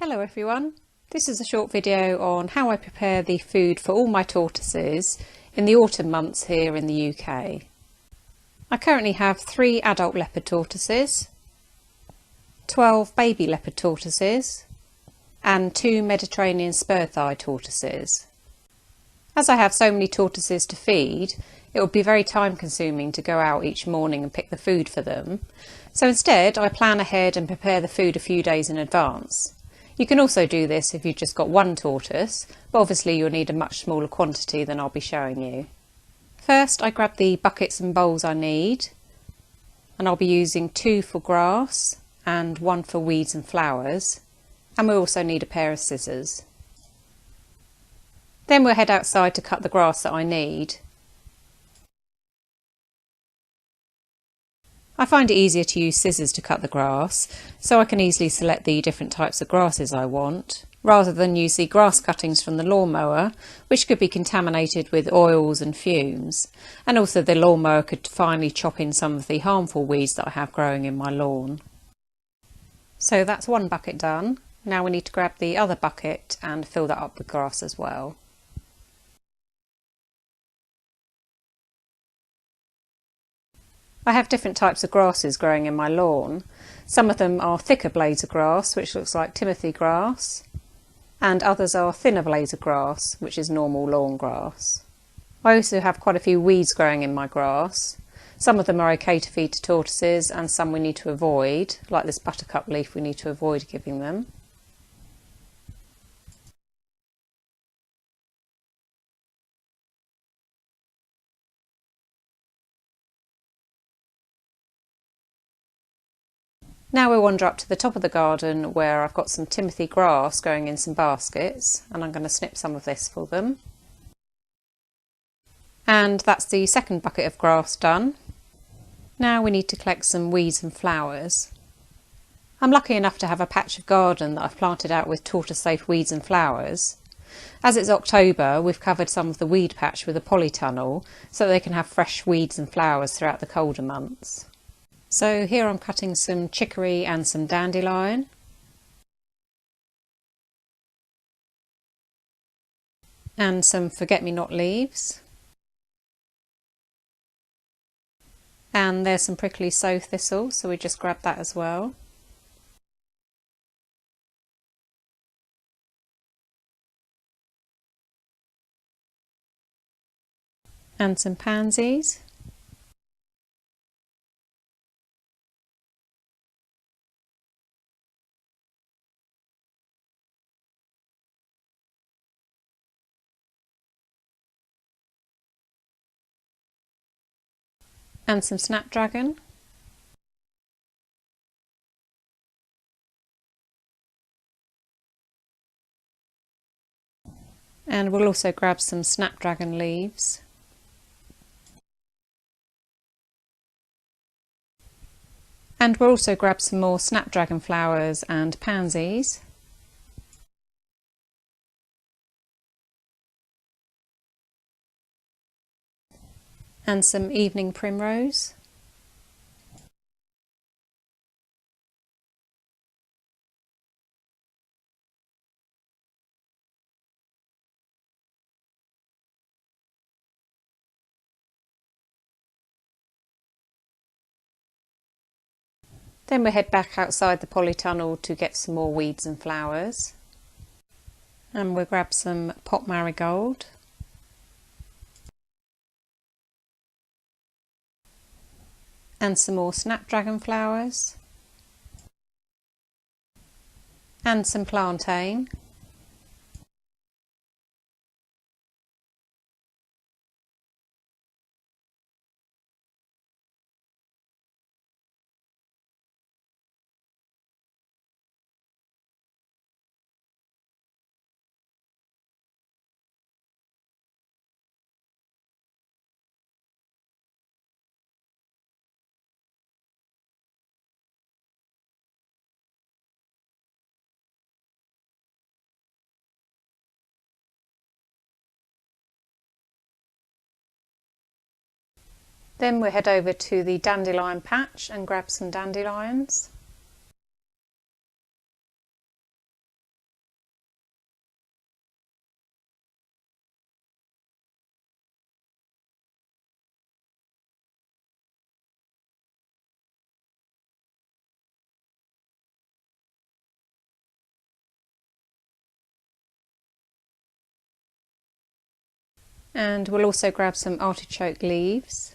Hello everyone, this is a short video on how I prepare the food for all my tortoises in the autumn months here in the UK. I currently have 3 adult leopard tortoises, 12 baby leopard tortoises and 2 Mediterranean spur-thighed tortoises. As I have so many tortoises to feed, it would be very time consuming to go out each morning and pick the food for them, so instead I plan ahead and prepare the food a few days in advance. You can also do this if you've just got one tortoise, but obviously you'll need a much smaller quantity than I'll be showing you. First I grab the buckets and bowls I need, and I'll be using 2 for grass and 1 for weeds and flowers, and we also need a pair of scissors. Then we'll head outside to cut the grass that I need. I find it easier to use scissors to cut the grass, so I can easily select the different types of grasses I want, rather than use the grass cuttings from the lawnmower, which could be contaminated with oils and fumes, and also the lawnmower could finally chop in some of the harmful weeds that I have growing in my lawn. So that's one bucket done. Now we need to grab the other bucket and fill that up with grass as well. I have different types of grasses growing in my lawn. Some of them are thicker blades of grass, which looks like Timothy grass, and others are thinner blades of grass, which is normal lawn grass. I also have quite a few weeds growing in my grass. Some of them are okay to feed to tortoises and some we need to avoid, like this buttercup leaf we need to avoid giving them. Now we wander up to the top of the garden where I've got some Timothy grass growing in some baskets, and I'm going to snip some of this for them. And that's the second bucket of grass done. Now we need to collect some weeds and flowers. I'm lucky enough to have a patch of garden that I've planted out with tortoise-safe weeds and flowers. As it's October, we've covered some of the weed patch with a polytunnel so that they can have fresh weeds and flowers throughout the colder months. So here I'm cutting some chicory and some dandelion. And some forget-me-not leaves. And there's some prickly sow thistle, so we just grab that as well. And some pansies. And some snapdragon. And we'll also grab some snapdragon leaves. And we'll also grab some more snapdragon flowers and pansies. And some evening primrose. Then we head back outside the polytunnel to get some more weeds and flowers. And we'll grab some pot marigold. And some more snapdragon flowers. And some plantain. Then we'll head over to the dandelion patch and grab some dandelions. And we'll also grab some artichoke leaves.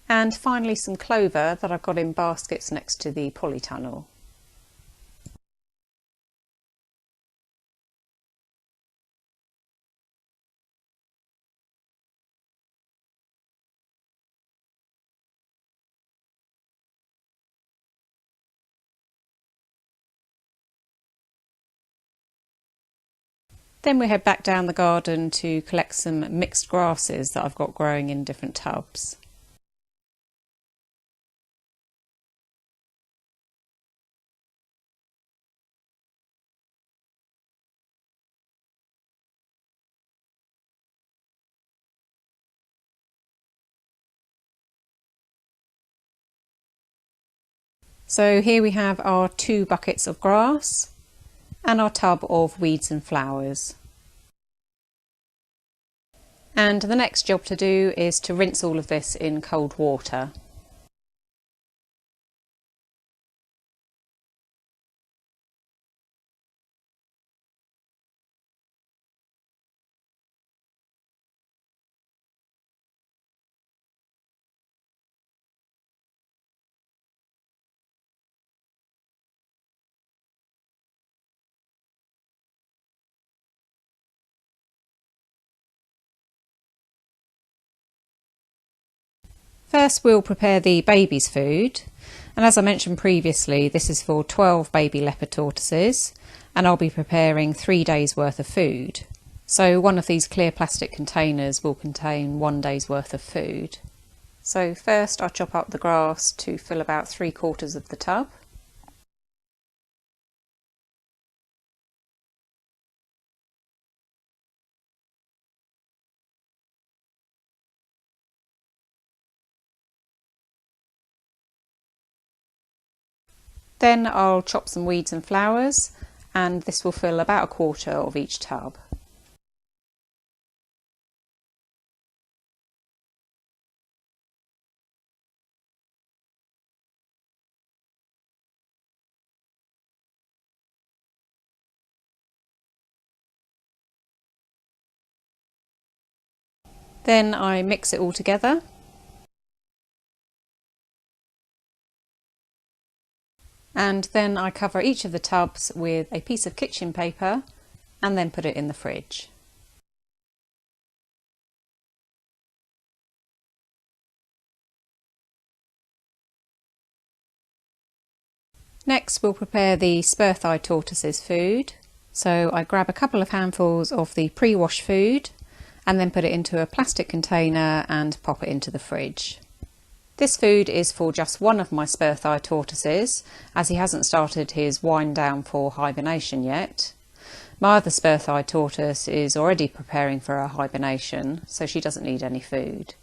And finally some clover that I've got in baskets next to the polytunnel. Then we head back down the garden to collect some mixed grasses that I've got growing in different tubs. So here we have our 2 buckets of grass and our tub of weeds and flowers. And the next job to do is to rinse all of this in cold water. First we'll prepare the baby's food, and as I mentioned previously, this is for 12 baby leopard tortoises, and I'll be preparing 3 days worth of food. So one of these clear plastic containers will contain 1 day's worth of food. So first I chop up the grass to fill about 3/4 of the tub. Then I'll chop some weeds and flowers, and this will fill about 1/4 of each tub. Then I mix it all together. And then I cover each of the tubs with a piece of kitchen paper and then put it in the fridge. Next we'll prepare the spur-thighed tortoises food. So I grab a couple of handfuls of the pre-washed food and then put it into a plastic container and pop it into the fridge. This food is for just one of my spur-thighed tortoises, as he hasn't started his wind down for hibernation yet. My other spur-thighed tortoise is already preparing for her hibernation, so she doesn't need any food.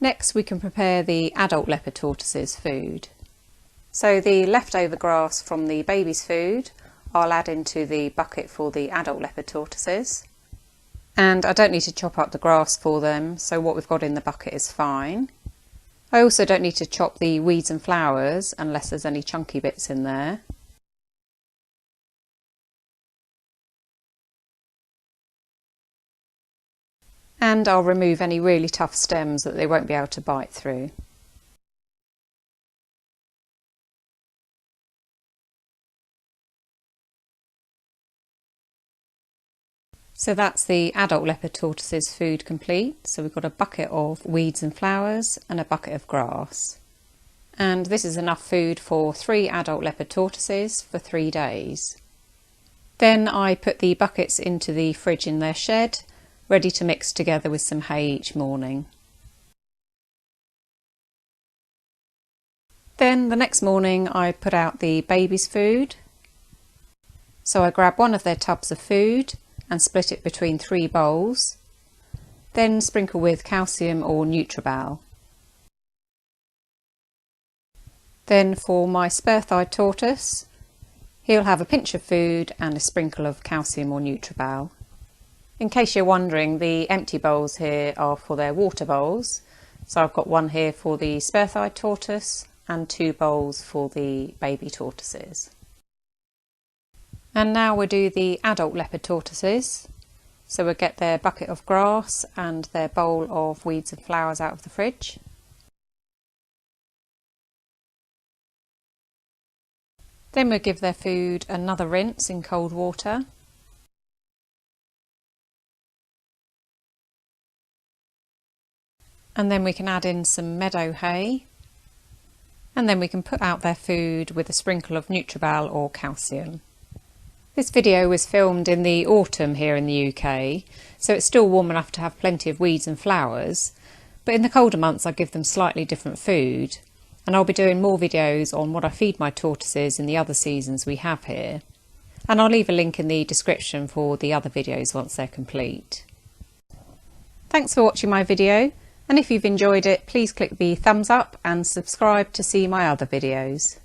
Next we can prepare the adult leopard tortoises food. So the leftover grass from the baby's food I'll add into the bucket for the adult leopard tortoises. And I don't need to chop up the grass for them, so what we've got in the bucket is fine. I also don't need to chop the weeds and flowers unless there's any chunky bits in there. And I'll remove any really tough stems that they won't be able to bite through. So that's the adult leopard tortoises food complete. So we've got a bucket of weeds and flowers and a bucket of grass. And this is enough food for 3 adult leopard tortoises for 3 days. Then I put the buckets into the fridge in their shed, ready to mix together with some hay each morning. Then the next morning I put out the baby's food. So I grab one of their tubs of food and split it between 3 bowls, then sprinkle with calcium or Nutribal. Then for my spur-thighed tortoise, he'll have a pinch of food and a sprinkle of calcium or Nutribal. In case you're wondering, the empty bowls here are for their water bowls. So I've got one here for the spur-thighed tortoise and 2 bowls for the baby tortoises. And now we'll do the adult leopard tortoises. So we'll get their bucket of grass and their bowl of weeds and flowers out of the fridge. Then we'll give their food another rinse in cold water. And then we can add in some meadow hay. And then we can put out their food with a sprinkle of Nutribal or calcium. This video was filmed in the autumn here in the UK, so it's still warm enough to have plenty of weeds and flowers, but in the colder months I give them slightly different food, and I'll be doing more videos on what I feed my tortoises in the other seasons we have here, and I'll leave a link in the description for the other videos once they're complete. Thanks for watching my video, and if you've enjoyed it, please click the thumbs up and subscribe to see my other videos.